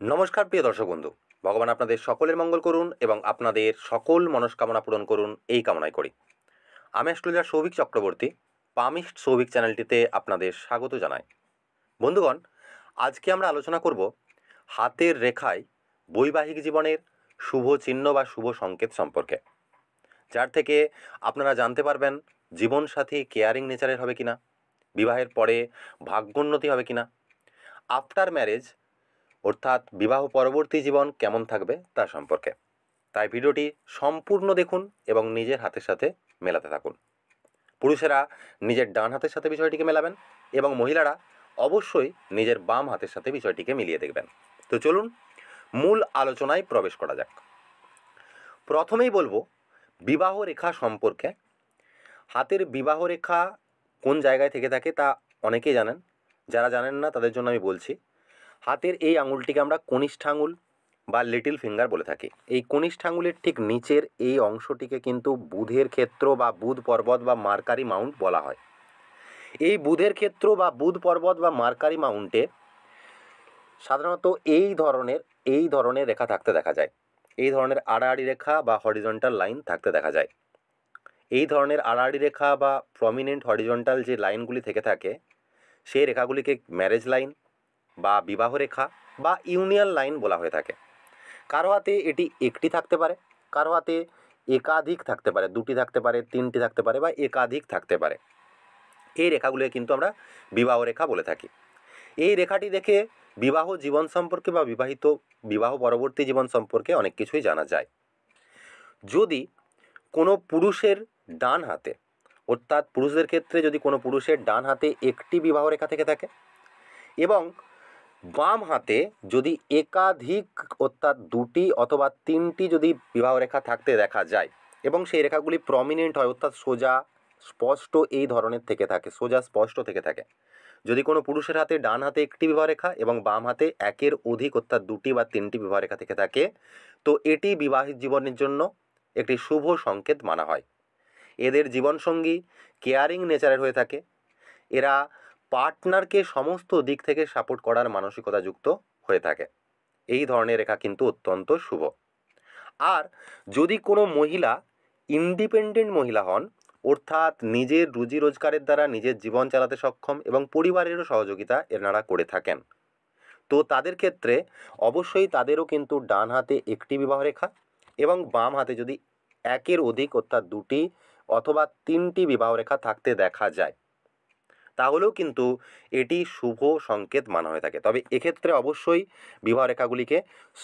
নমস্কার প্রিয় দর্শক বন্ধু। ভগবান আপনাদের সকলের মঙ্গল করুন এবং আপনাদের সকল মনস্কামনা পূরণ করুন এই কামনাই করি। আমি অ্যাস্ট্রোলজার সৌভিক চক্রবর্তী, পামিস্ট সৌভিক চ্যানেলটিতে আপনাদের স্বাগত জানাই। বন্ধুগণ, আজকে আমরা আলোচনা করব হাতের রেখায় বৈবাহিক জীবনের শুভ চিহ্ন বা শুভ সংকেত সম্পর্কে, যার থেকে আপনারা জানতে পারবেন জীবনসাথী কেয়ারিং নেচারের হবে কিনা, বিবাহের পরে ভাগ্যোন্নতি হবে কিনা, আফটার ম্যারেজ অর্থাৎ বিবাহ পরবর্তী জীবন কেমন থাকবে তা সম্পর্কে। তাই ভিডিওটি সম্পূর্ণ দেখুন এবং নিজের হাতের সাথে মেলাতে থাকুন। পুরুষেরা নিজের ডান হাতের সাথে বিষয়টিকে মেলাবেন এবং মহিলারা অবশ্যই নিজের বাম হাতের সাথে বিষয়টিকে মিলিয়ে দেখবেন। তো চলুন মূল আলোচনায় প্রবেশ করা যাক। প্রথমেই বলবো বিবাহ রেখা সম্পর্কে। হাতের বিবাহ রেখা কোন জায়গায় থেকে থাকে তা অনেকেই জানেন, যারা জানেন না তাদের জন্য আমি বলছি। হাতের এই আঙুলটিকে আমরা কনিষ্ঠ আঙুল বা লিটল ফিঙ্গার বলে থাকি। এই কনিষ্ঠ আঙুলের ঠিক নিচের এই অংশটিকে কিন্তু বুধের ক্ষেত্র বা বুধ পর্বত বা মার্কারি মাউন্ট বলা হয়। এই বুধের ক্ষেত্র বা বুধ পর্বত বা মার্কারি মাউন্টে সাধারণত এই ধরনের রেখা থাকতে দেখা যায়। এই ধরনের আড়াআড়ি রেখা বা হরিজন্টাল লাইন থাকতে দেখা যায়। এই ধরনের আড়াআড়ি রেখা বা প্রমিনেন্ট হরিজন্টাল যে লাইনগুলি থেকে থাকে সেই রেখাগুলিকে ম্যারেজ লাইন বা বিবাহ রেখা বা ইউনিয়ন লাইন বলা হয়ে থাকে। কারো হাতে এটি একটি থাকতে পারে, কারো হাতে একাধিক থাকতে পারে, দুটি থাকতে পারে, তিনটি থাকতে পারে বা একাধিক থাকতে পারে। এই রেখাগুলোকে কিন্তু আমরা বিবাহ রেখা বলে থাকি। এই রেখাটি দেখে বিবাহ জীবন সম্পর্কে বা বিবাহ পরবর্তী জীবন সম্পর্কে অনেক কিছুই জানা যায়। যদি কোনো পুরুষের ডান হাতে, অর্থাৎ পুরুষদের ক্ষেত্রে যদি কোনো পুরুষের ডান হাতে একটি বিবাহ রেখা থেকে থাকে এবং বাম হাতে যদি একাধিক অর্থাৎ দুটি অথবা তিনটি যদি বিবাহ রেখা থাকতে দেখা যায় এবং সেই রেখাগুলি প্রমিনেন্ট হয়, অর্থাৎ সোজা স্পষ্ট এই ধরনের থেকে থাকে, সোজা স্পষ্ট থেকে থাকে। যদি কোনো পুরুষের হাতে ডান হাতে একটি বিবাহ রেখা এবং বাম হাতে একের অধিক অর্থাৎ দুটি বা তিনটি বিবাহ রেখা থেকে থাকে, তো এটি বিবাহিত জীবনের জন্য একটি শুভ সংকেত মানা হয়। এদের জীবনসঙ্গী কেয়ারিং নেচারের হয়ে থাকে। এরা পার্টনারকে সমস্ত দিক থেকে সাপোর্ট করার মানসিকতা যুক্ত হয়ে থাকে। এই ধরনের রেখা কিন্তু অত্যন্ত শুভ। আর যদি কোনো মহিলা ইন্ডিপেন্ডেন্ট মহিলা হন, অর্থাৎ নিজের রুজি রোজগারের দ্বারা নিজের জীবন চালাতে সক্ষম এবং পরিবারেরও সহযোগিতা এনারা করে থাকেন, তো তাদের ক্ষেত্রে অবশ্যই তাদেরও কিন্তু ডান হাতে একটি বিবাহ রেখা এবং বাম হাতে যদি একের অধিক অর্থাৎ দুটি অথবা তিনটি বিবাহ রেখা থাকতে দেখা যায়, তাহলেও কিন্তু এটি শুভ সংকেত মানা হয়ে থাকে। তবে এক্ষেত্রে অবশ্যই বিবাহ রেখাগুলিকে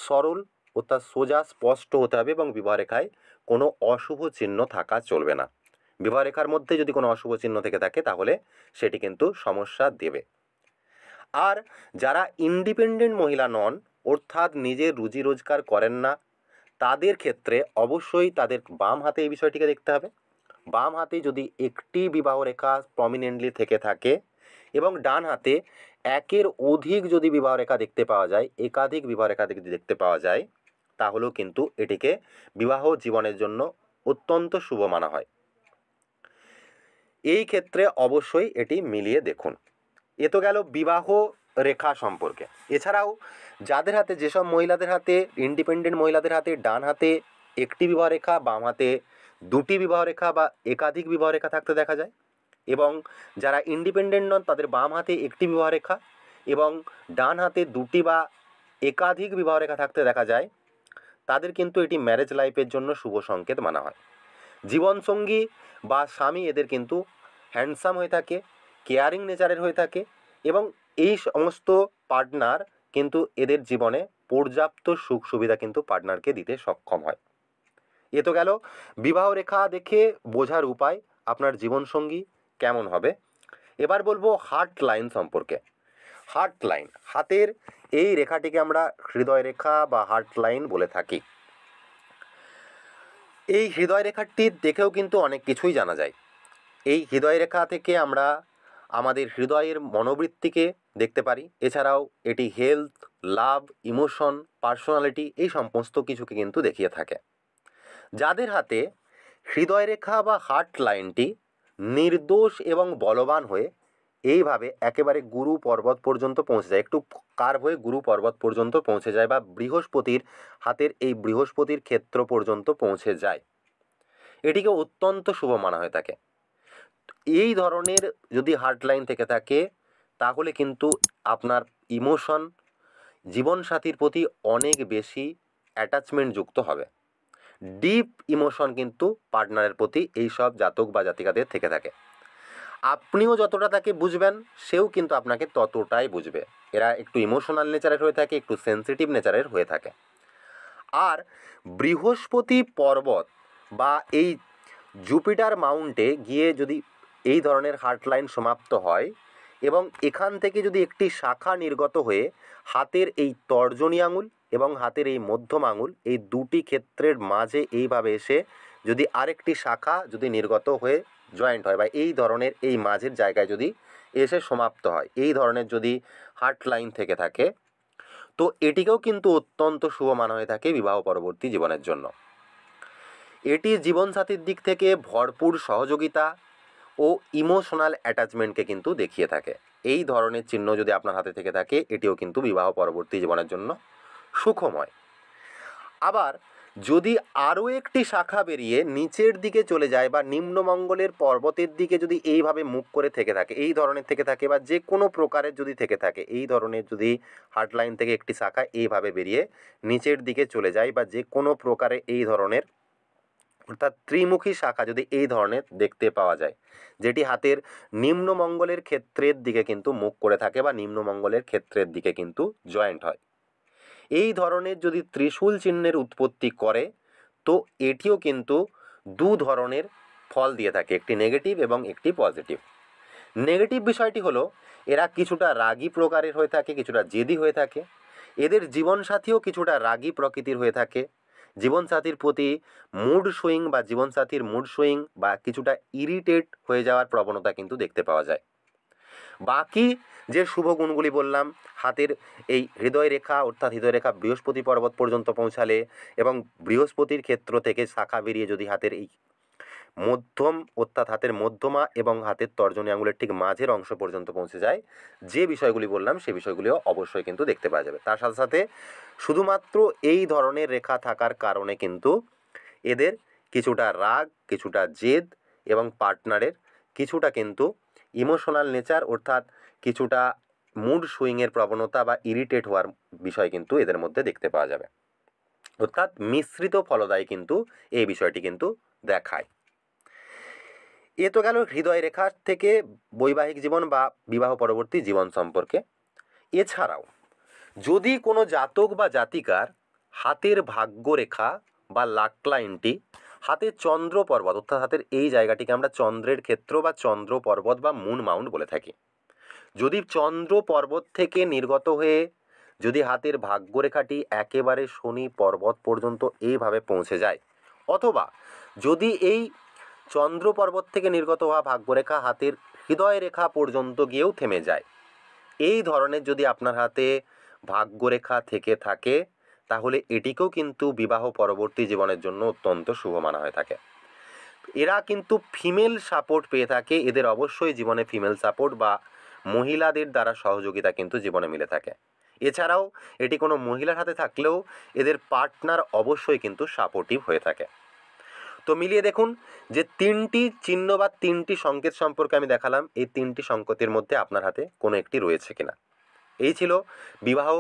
সরল অর্থাৎ সোজা স্পষ্ট হতে হবে এবং বিবাহ রেখায় কোনো অশুভ চিহ্ন থাকা চলবে না। বিবাহ রেখার মধ্যে যদি কোনো অশুভ চিহ্ন থেকে থাকে তাহলে সেটি কিন্তু সমস্যা দেবে। আর যারা ইন্ডিপেন্ডেন্ট মহিলা নন, অর্থাৎ নিজের রুজি রোজগার করেন না, তাদের ক্ষেত্রে অবশ্যই তাদের বাম হাতে এই বিষয়টিকে দেখতে হবে। বাম হাতে যদি একটি বিবাহ রেখা প্রমিনেন্টলি থেকে থাকে এবং ডান হাতে একের অধিক যদি বিবাহ রেখা দেখতে পাওয়া যায়, একাধিক বিবাহ রেখা যদি দেখতে পাওয়া যায়, তাহলেও কিন্তু এটিকে বিবাহ জীবনের জন্য অত্যন্ত শুভ মানা হয়। এই ক্ষেত্রে অবশ্যই এটি মিলিয়ে দেখুন। এ তো গেল বিবাহ রেখা সম্পর্কে। এছাড়াও যাদের হাতে, যেসব মহিলাদের হাতে, ইন্ডিপেন্ডেন্ট মহিলাদের হাতে ডান হাতে একটি বিবাহ রেখা, বাম হাতে দুটি বিবাহ রেখা বা একাধিক বিবাহ রেখা থাকতে দেখা যায় এবং যারা ইন্ডিপেন্ডেন্ট নন তাদের বাম হাতে একটি বিবাহ রেখা এবং ডান হাতে দুটি বা একাধিক বিবাহ রেখা থাকতে দেখা যায়, তাদের কিন্তু এটি ম্যারেজ লাইফের জন্য শুভ সংকেত মানা হয়। জীবনসঙ্গী বা স্বামী এদের কিন্তু হ্যান্ডসাম হয়ে থাকে, কেয়ারিং নেচারের হয়ে থাকে এবং এই সমস্ত পার্টনার কিন্তু এদের জীবনে পর্যাপ্ত সুখ সুবিধা কিন্তু পার্টনারকে দিতে সক্ষম হয়। এ তো গেল বিবাহ রেখা দেখে বোঝার উপায় আপনার জীবনসঙ্গী কেমন হবে। এবার বলবো হার্ট লাইন সম্পর্কে। হার্ট লাইন, হাতের এই রেখাটিকে আমরা হৃদয় রেখা বা হার্ট লাইন বলে থাকি। এই হৃদয় রেখাটি দেখেও কিন্তু অনেক কিছুই জানা যায়। এই হৃদয় রেখা থেকে আমরা আমাদের হৃদয়ের মনোবৃত্তিকে দেখতে পারি। এছাড়াও এটি হেলথ, লাভ, ইমোশন, পার্সোনালিটি এই সমস্ত কিছুকে কিন্তু দেখিয়ে থাকে। যাদের হাতে হৃদয় রেখা বা হার্ট লাইনটি নির্দোষ এবং বলবান হয়ে এইভাবে একেবারে গুরু পর্বত পর্যন্ত পৌঁছে যায়, একটু কার্ভ হয়ে গুরু পর্বত পর্যন্ত পৌঁছে যায়, বা বৃহস্পতির হাতের এই বৃহস্পতির ক্ষেত্র পর্যন্ত পৌঁছে যায়। এটিকে অত্যন্ত শুভ মানা হয়ে থাকে। এই ধরনের যদি হার্ট লাইন থেকে থাকে তাহলে কিন্তু আপনার ইমোশন জীবনসাথীর প্রতি অনেক বেশি অ্যাটাচমেন্ট যুক্ত হবে। ডিপ ইমোশন কিন্তু পার্টনারের প্রতি এই সব জাতক বা জাতিকাদের থেকে থাকে। আপনিও যতটা তাকে বুঝবেন সেও কিন্তু আপনাকে ততটাই বুঝবে। এরা একটু ইমোশনাল নেচারের হয়ে থাকে, একটু সেন্সিটিভ নেচারের হয়ে থাকে। আর বৃহস্পতি পর্বত বা এই জুপিটার মাউন্টে গিয়ে যদি এই ধরনের হার্ট লাইন সমাপ্ত হয় এবং এখান থেকে যদি একটি শাখা নির্গত হয়ে হাতের এই তর্জনী আঙুল এবং হাতের এই মধ্যম আঙুল এই দুটি ক্ষেত্রের মাঝে এইভাবে এসে যদি আরেকটি শাখা যদি নির্গত হয়ে জয়েন্ট হয় বা এই ধরনের এই মাঝের জায়গায় যদি এসে সমাপ্ত হয়, এই ধরনের যদি হার্ট লাইন থেকে থাকে, তো এটিকেও কিন্তু অত্যন্ত শুভ মানা হয়ে থাকে বিবাহ পরবর্তী জীবনের জন্য। এটি জীবনসাথীর দিক থেকে ভরপুর সহযোগিতা ও ইমোশনাল অ্যাটাচমেন্টকে কিন্তু দেখিয়ে থাকে। এই ধরনের চিহ্ন যদি আপনার হাতে থেকে থাকে এটিও কিন্তু বিবাহ পরবর্তী জীবনের জন্য সুখময়। আবার যদি আরও একটি শাখা বেরিয়ে নিচের দিকে চলে যায় বা নিম্নমঙ্গলের পর্বতের দিকে যদি এইভাবে মুখ করে থেকে থাকে, এই ধরনের থেকে থাকে বা যে কোনো প্রকারের যদি থেকে থাকে, এই ধরনের যদি হার্ট লাইন থেকে একটি শাখা এইভাবে বেরিয়ে নিচের দিকে চলে যায় বা যে কোনো প্রকারে এই ধরনের অর্থাৎ ত্রিমুখী শাখা যদি এই ধরনের দেখতে পাওয়া যায়, যেটি হাতের নিম্নমঙ্গলের ক্ষেত্রের দিকে কিন্তু মুখ করে থাকে বা নিম্নমঙ্গলের ক্ষেত্রের দিকে কিন্তু জয়েন্ট হয়, এই ধরনের যদি ত্রিশূল চিহ্নের উৎপত্তি করে, তো এটিও কিন্তু দু ধরনের ফল দিয়ে থাকে, একটি নেগেটিভ এবং একটি পজিটিভ। নেগেটিভ বিষয়টি হলো এরা কিছুটা রাগী প্রকারের হয়ে থাকে, কিছুটা জেদি হয়ে থাকে। এদের জীবনসাথীও কিছুটা রাগী প্রকৃতির হয়ে থাকে। জীবনসাথীর প্রতি মুড সুইং বা জীবনসাথীর মুড সুইং বা কিছুটা ইরিটেট হয়ে যাওয়ার প্রবণতা কিন্তু দেখতে পাওয়া যায়। বাকি যে শুভ গুণগুলি বললাম, হাতের এই হৃদয় রেখা অর্থাৎ হৃদয় রেখা বৃহস্পতি পর্বত পর্যন্ত পৌঁছালে এবং বৃহস্পতির ক্ষেত্র থেকে শাখা বেরিয়ে যদি হাতের এই মধ্যম অর্থাৎ হাতের মধ্যমা এবং হাতের তর্জনী আঙুলের ঠিক মাঝের অংশ পর্যন্ত পৌঁছে যায়, যে বিষয়গুলি বললাম সেই বিষয়গুলিও অবশ্যই কিন্তু দেখতে পাওয়া যাবে। তার সাথে সাথে শুধুমাত্র এই ধরনের রেখা থাকার কারণে কিন্তু এদের কিছুটা রাগ, কিছুটা জেদ এবং পার্টনারের কিছুটা কিন্তু ইমোশনাল নেচার অর্থাৎ কিছুটা মুড সুইংয়ের প্রবণতা বা ইরিটেট হওয়ার বিষয় কিন্তু এদের মধ্যে দেখতে পাওয়া যাবে। অর্থাৎ মিশ্রিত ফলদায়ী কিন্তু এই বিষয়টি কিন্তু দেখায়। এ তো গেল হৃদয় রেখার থেকে বৈবাহিক জীবন বা বিবাহ পরবর্তী জীবন সম্পর্কে। এছাড়াও যদি কোনো জাতক বা জাতিকার হাতের ভাগ্যরেখা বা লাক লাইনটি হাতের চন্দ্র পর্বত অর্থাৎ হাতের এই জায়গাটিকে আমরা চন্দ্রের ক্ষেত্র বা চন্দ্র পর্বত বা মুন মাউন্ট বলে থাকি, যদি চন্দ্র পর্বত থেকে নির্গত হয়ে যদি হাতের ভাগ্যরেখাটি একেবারে শনি পর্বত পর্যন্ত এইভাবে পৌঁছে যায়, অথবা যদি এই চন্দ্র পর্বত থেকে নির্গত হওয়া ভাগ্যরেখা হাতের হৃদয় রেখা পর্যন্ত গিয়েও থেমে যায়, এই ধরনের যদি আপনার হাতে ভাগ্যরেখা থেকে থাকে তাহলে এটিকেও কিন্তু বিবাহ পরবর্তী জীবনের জন্য অত্যন্ত শুভ মানা হয়ে থাকে। এরা কিন্তু ফিমেল সাপোর্ট পেয়ে থাকে, এদের অবশ্যই জীবনে ফিমেল সাপোর্ট বা মহিলাদের দ্বারা সহযোগিতা কিন্তু জীবনে মিলে থাকে। এছাড়াও এটি কোনো মহিলার হাতে থাকলেও এদের পার্টনার অবশ্যই কিন্তু সাপোর্টিভ হয়ে থাকে। তো মিলিয়ে দেখুন যে তিনটি চিহ্ন বা তিনটি সংকেত সম্পর্কে আমি দেখালাম, এই তিনটি সংকেতের মধ্যে আপনার হাতে কোনো একটি রয়েছে কিনা। এই ছিল বিবাহ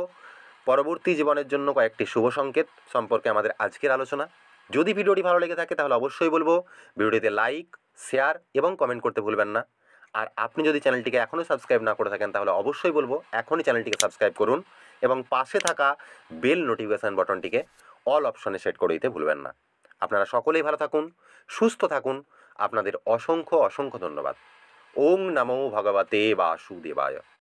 পরবর্তী জীবনের জন্য কয়েকটি শুভ সংকেত সম্পর্কে আমাদের আজকের আলোচনা। যদি ভিডিওটি ভালো লেগে থাকে তাহলে অবশ্যই বলবো ভিডিওটিতে লাইক, শেয়ার এবং কমেন্ট করতে ভুলবেন না। আর আপনি যদি চ্যানেলটিকে এখনও সাবস্ক্রাইব না করে থাকেন তাহলে অবশ্যই বলবো এখনই চ্যানেলটিকে সাবস্ক্রাইব করুন এবং পাশে থাকা বেল নোটিফিকেশান বাটনটিকে অল অপশনে সেট করে দিতে ভুলবেন না। আপনারা সকলেই ভালো থাকুন, সুস্থ থাকুন। আপনাদের অসংখ্য অসংখ্য ধন্যবাদ। ওং নমো ভগবতে বাসুদেবায়।